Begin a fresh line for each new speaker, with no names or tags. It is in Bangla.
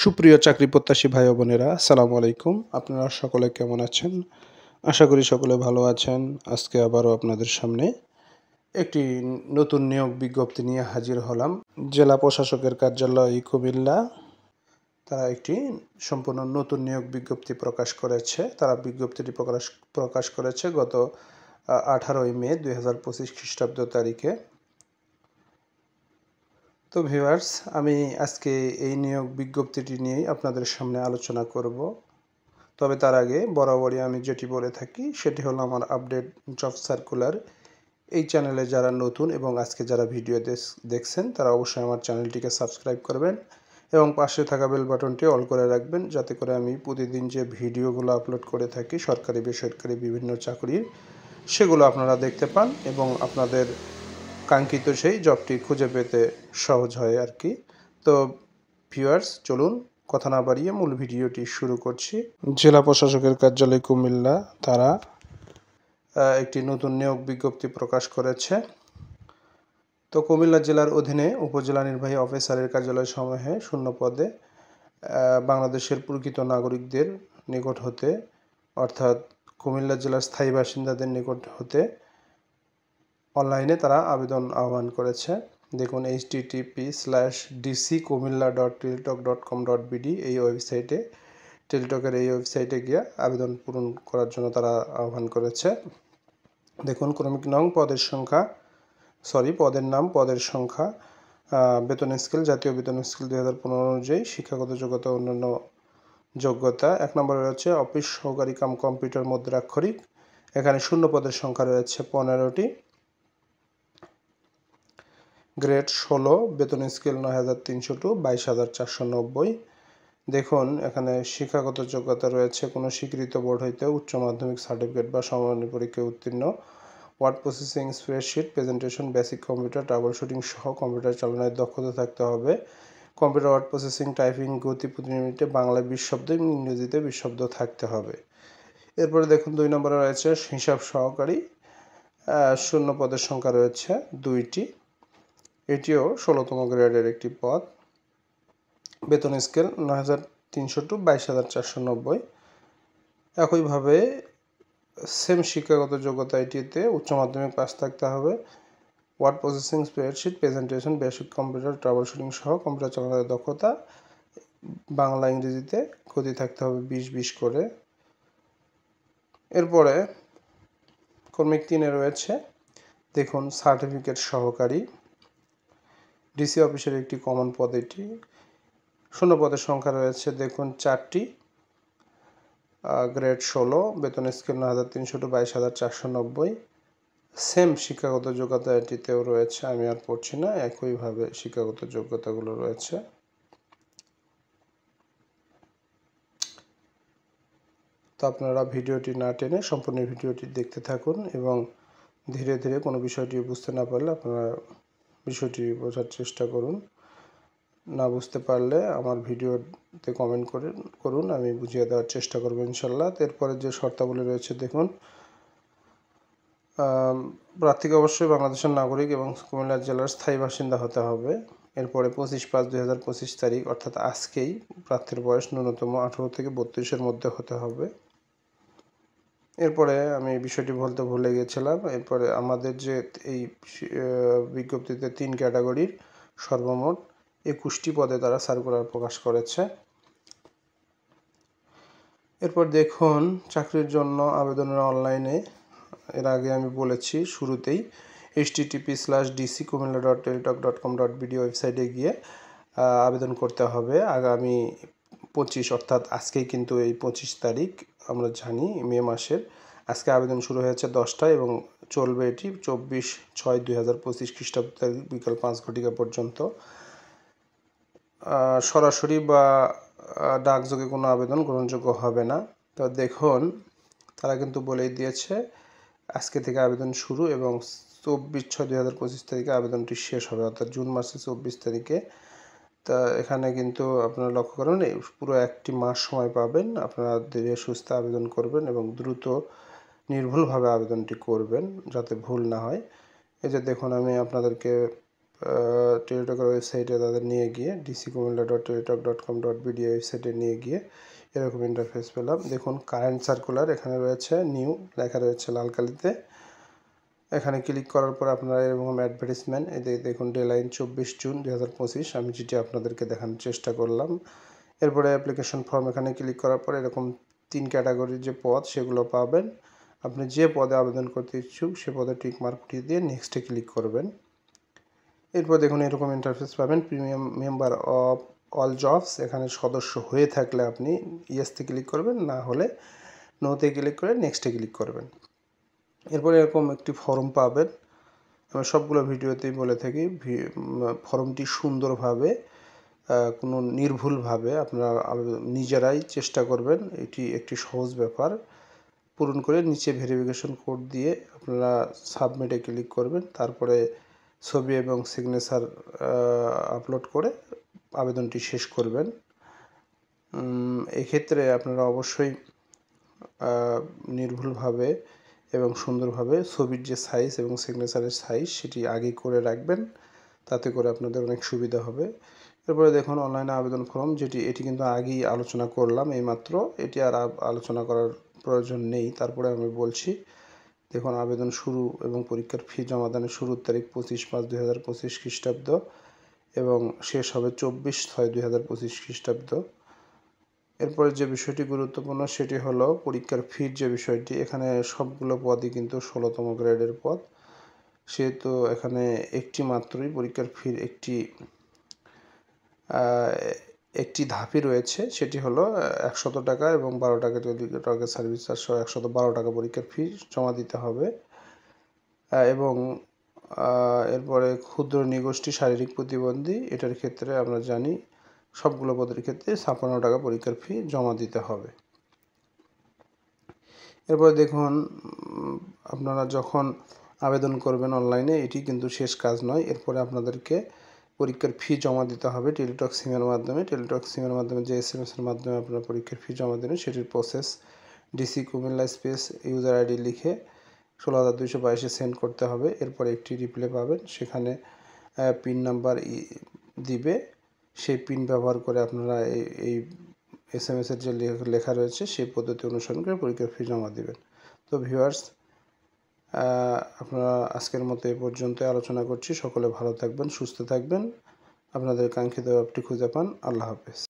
সুপ্রিয় চাকরি প্রত্যাশী ভাই ও বোনেরা, আসসালামু আলাইকুম। আপনারা সকলে কেমন আছেন? আশা করি সকলে ভালো আছেন। আজকে আবারও আপনাদের সামনে একটি নতুন নিয়োগ বিজ্ঞপ্তি নিয়ে হাজির হলাম। জেলা প্রশাসকের কার্যালয় কুমিল্লা তারা একটি সম্পূর্ণ নতুন নিয়োগ বিজ্ঞপ্তি প্রকাশ করেছে। তারা বিজ্ঞপ্তিটি প্রকাশ করেছে গত 18 মে 2025 খ্রিস্টাব্দ তারিখে। তো ভিউয়ার্স, আমি আজকে এই নিয়োগ বিজ্ঞপ্তিটি নিয়েই আপনাদের সামনে আলোচনা করব। তবে তার আগে বরাবরই আমি যেটি বলে থাকি সেটি হলো আমার আপডেট জব সার্কুলার। এই চ্যানেলে যারা নতুন এবং আজকে যারা ভিডিও দেখছেন তারা অবশ্যই আমার চ্যানেলটিকে সাবস্ক্রাইব করবেন এবং পাশে থাকা বেল বাটনটি অল করে রাখবেন, যাতে করে আমি প্রতিদিন যে ভিডিওগুলো আপলোড করে থাকি সরকারি বেসরকারি বিভিন্ন চাকরির, সেগুলো আপনারা দেখতে পান এবং আপনাদের কাঙ্ক্ষিত সেই জবটি খুঁজে পেতে সহজ হয় আর কি। তো ভিউয়ার্স, চলুন কথা না বাড়িয়ে মূল ভিডিওটি শুরু করছি। জেলা প্রশাসকের কার্যালয় কুমিল্লা তারা একটি নতুন নিয়োগ বিজ্ঞপ্তি প্রকাশ করেছে। তো কুমিল্লা জেলার অধীনে উপজেলা নির্বাহী অফিসারের কার্যালয় সমূহে শূন্য পদে বাংলাদেশের প্রকৃত নাগরিকদের নিকট হতে, অর্থাৎ কুমিল্লা জেলার স্থায়ী বাসিন্দাদের নিকট হতে অনলাইনে তারা আবেদন আহ্বান করেছে। দেখুন http://dckumilla.teletalk.com.bd এই ওয়েবসাইটে, টেলিটকের এই ওয়েবসাইটে গিয়ে আবেদন পূরণ করার জন্য তারা আহ্বান করেছে। দেখুন ক্রমিক নং, পদের নাম, পদের সংখ্যা, বেতন স্কেল, জাতীয় বেতন স্কেল 2015 অনুযায়ী, শিক্ষাগত যোগ্যতা, অন্যান্য যোগ্যতা। 1 নম্বরে রয়েছে অফিস সহকারী কাম কম্পিউটার মুদ্রাক্ষরিক। এখানে শূন্য পদের সংখ্যা রয়েছে 15টি। গ্রেড 16, বেতন স্কেল 9300 টু 22490। দেখুন এখানে শিক্ষাগত যোগ্যতা রয়েছে কোনো স্বীকৃত বোর্ড হইতে উচ্চ মাধ্যমিক সার্টিফিকেট বা সমমানের পরীক্ষায় উত্তীর্ণ, word processing, spreadsheet, presentation, basic computer, troubleshooting সহ কম্পিউটার চালনায় দক্ষতা থাকতে হবে। কম্পিউটার ওয়ার্ড প্রসেসিং, টাইপিং গতি প্রতি মিনিটে বাংলায় 20 শব্দ এবং ইংরেজিতে 20 শব্দ থাকতে হবে। এরপরে দেখুন 2 নম্বরে রয়েছে হিসাব সহকারী, শূন্য পদের সংখ্যা রয়েছে 2টি। এটিও 16তম গ্রেডের একটি পদ। বেতন স্কেল 9300 টু 22490। একইভাবে সেম শিক্ষাগত যোগ্যতা এটিতে উচ্চ মাধ্যমিক পাস থাকতে হবে। Word processing, spreadsheet, presentation, basic computer, troubleshooting সহ কম্পিউটার চালানোর দক্ষতা বাংলা ইংরেজিতে গতি থাকতে হবে 20-20 করে। এরপরে ক্রমিক 3-এ রয়েছে দেখুন সার্টিফিকেট সহকারী, ডিসি অফিসের একটি কমন পদ এটি। শূন্য পদের সংখ্যা রয়েছে দেখুন 4টি। গ্রেড 16, বেতন স্কেল 9300 টু 22490। সেম শিক্ষাগত যোগ্যতা এটিতেও রয়েছে, আমি আর পড়ছি না, একইভাবে শিক্ষাগত যোগ্যতাগুলো রয়েছে। তো আপনারা ভিডিওটি না টেনে সম্পূর্ণ ভিডিওটি দেখতে থাকুন এবং ধীরে ধীরে কোনো বিষয়টি বুঝতে না পারলে আপনারা বিষয়টি বোঝার চেষ্টা করুন। না বুঝতে পারলে আমার ভিডিওতে কমেন্ট করুন, আমি বুঝিয়ে দেওয়ার চেষ্টা করব ইনশাল্লাহ। এরপরে যে শর্তাবলী রয়েছে দেখুন, প্রার্থীকে অবশ্যই বাংলাদেশের নাগরিক এবং কুমিল্লা জেলার স্থায়ী বাসিন্দা হতে হবে। এরপরে 25/5/2025 তারিখ, অর্থাৎ আজকেই প্রার্থীর বয়স ন্যূনতম 18 থেকে 32-এর মধ্যে হতে হবে। এরপরে আমি বিষয়টি বলতে ভুলে গিয়েছিলাম, এরপরে আমাদের যে এই বিজ্ঞপ্তিতে 3 ক্যাটাগরির সর্বমোট 21টি পদে তারা সার্কুলার প্রকাশ করেছে। এরপর দেখুন চাকরির জন্য আবেদনের অনলাইনে, এর আগে আমি বলেছি শুরুতেই, http://dckumilla.teletalk.com.bd ওয়েবসাইটে গিয়ে আবেদন করতে হবে। আগামী 25, অর্থাৎ আজকেই কিন্তু এই 25 তারিখ আমরা জানি মে মাসের, আজকে আবেদন শুরু হয়েছে 10টায় এবং চলবে এটি 24/6/2025 খ্রিস্টাব্দ তারিখ বিকাল 5 ঘটিকা পর্যন্ত। সরাসরি বা ডাকযোগে কোনো আবেদন গ্রহণযোগ্য হবে না। তো দেখুন তারা কিন্তু বলেই দিয়েছে আজকে থেকে আবেদন শুরু এবং 24/6/2025 তারিখে আবেদনটি শেষ হবে, অর্থাৎ জুন মাসের 24 তারিখে। তা এখানে কিন্তু আপনারা লক্ষ্য করুন পুরো 1টি মাস সময় পাবেন, আপনারা ধীরে সুস্থে আবেদন করবেন এবং দ্রুত নির্ভুলভাবে আবেদনটি করবেন যাতে ভুল না হয়। এই যে দেখুন আমি আপনাদেরকে টেলিটকের ওয়েবসাইটে তাদের নিয়ে গিয়ে dckumilla.teletalk.com.bd ওয়েবসাইটে নিয়ে গিয়ে এরকম ইন্টারফেস পেলাম। দেখুন কারেন্ট সার্কুলার এখানে রয়েছে, নিউ লেখা রয়েছে লাল কালিতে। এখানে ক্লিক করার পর আপনারা এরকম অ্যাডভার্টাইজমেন্ট দেখুন ডেডলাইন 24 জুন 2025, আমি যেটি আপনাদেরকে দেখানোর চেষ্টা করলাম। এরপরে অ্যাপ্লিকেশন ফর্ম এখানে ক্লিক করার পর এরকম 3 ক্যাটাগরির যে পদ সেগুলো পাবেন। আপনি যে পদে আবেদন করতে ইচ্ছুক সে পদে টিক মার্ক উঠিয়ে দিয়ে নেক্সটে ক্লিক করবেন। এরপর দেখুন এরকম ইন্টারফেস পাবেন, premium member of all jobs. এখানে সদস্য হয়ে থাকলে আপনি ইয়েসতে ক্লিক করবেন, না হলে নোতে ক্লিক করে নেক্সটে ক্লিক করবেন। এরপরে এরকম একটি ফর্ম পাবেন। আমি সবগুলো ভিডিওতেই বলে থাকি ফর্মটি সুন্দরভাবে কোনো নির্ভুলভাবে আপনারা নিজেরাই চেষ্টা করবেন। এটি একটি সহজ ব্যাপার। পূরণ করে নিচে ভেরিফিকেশন কোড দিয়ে আপনারা সাবমিটে ক্লিক করবেন। তারপরে ছবি এবং সিগনেচার আপলোড করে আবেদনটি শেষ করবেন। এক্ষেত্রে আপনারা অবশ্যই নির্ভুলভাবে এবং সুন্দরভাবে ছবির যে সাইজ এবং সিগনেচারের সাইজ সেটি আগে করে রাখবেন, তাতে করে আপনাদের অনেক সুবিধা হবে। এরপরে দেখুন অনলাইনে আবেদন ফর্ম, এটি কিন্তু আগেই আলোচনা করলাম এইমাত্র, এটি আর আলোচনা করার প্রয়োজন নেই। তারপরে আমি বলছি, দেখুন আবেদন শুরু এবং পরীক্ষার ফি জমাদানের শুরুর তারিখ 25/5/2025 খ্রিস্টাব্দ এবং শেষ হবে 24/6/2025 খ্রিস্টাব্দ। এরপরে যে বিষয়টি গুরুত্বপূর্ণ সেটি হলো পরীক্ষার ফির যে বিষয়টি। এখানে সবগুলো পদই কিন্তু 16তম গ্রেডের পদ, সেহেতু এখানে একটি মাত্রই পরীক্ষার ফির একটি ধাপই রয়েছে, সেটি হলো 100 টাকা এবং 12 টাকা টেলিটকের সার্ভিস চার্জ সহ 112 টাকা পরীক্ষার ফি জমা দিতে হবে। এবং এরপরে ক্ষুদ্র নিগোষ্ঠী শারীরিক প্রতিবন্ধী, এটার ক্ষেত্রে আমরা জানি সবগুলো পদের ক্ষেত্রে 56 টাকা পরীক্ষার ফি জমা দিতে হবে। এরপরে দেখুন আপনারা যখন আবেদন করবেন অনলাইনে, এটি কিন্তু শেষ কাজ নয়। এরপরে আপনাদেরকে পরীক্ষার ফি জমা দিতে হবে টেলিটক সিমের মাধ্যমে। টেলিটক সিমের মাধ্যমে যে SMS-এর মাধ্যমে আপনারা পরীক্ষার ফি জমা দেবেন সেটির process DC Comilla space user ID লিখে 16,222-এ সেন্ড করতে হবে। এরপরে একটি রিপ্লাই পাবেন, সেখানে পিন নাম্বার দিবে। সেই পিন ব্যবহার করে আপনারা এই SMS-এর যে লেখা রয়েছে সেই পদ্ধতি অনুসরণ করে পরীক্ষার ফি জমা দেবেন। তো ভিউয়ার্স, আপনারা আজকের মতো এ পর্যন্ত আলোচনা করছি। সকলে ভালো থাকবেন, সুস্থ থাকবেন, আপনাদের কাঙ্ক্ষিত অ্যাপটি খুঁজে পান। আল্লাহ হাফেজ।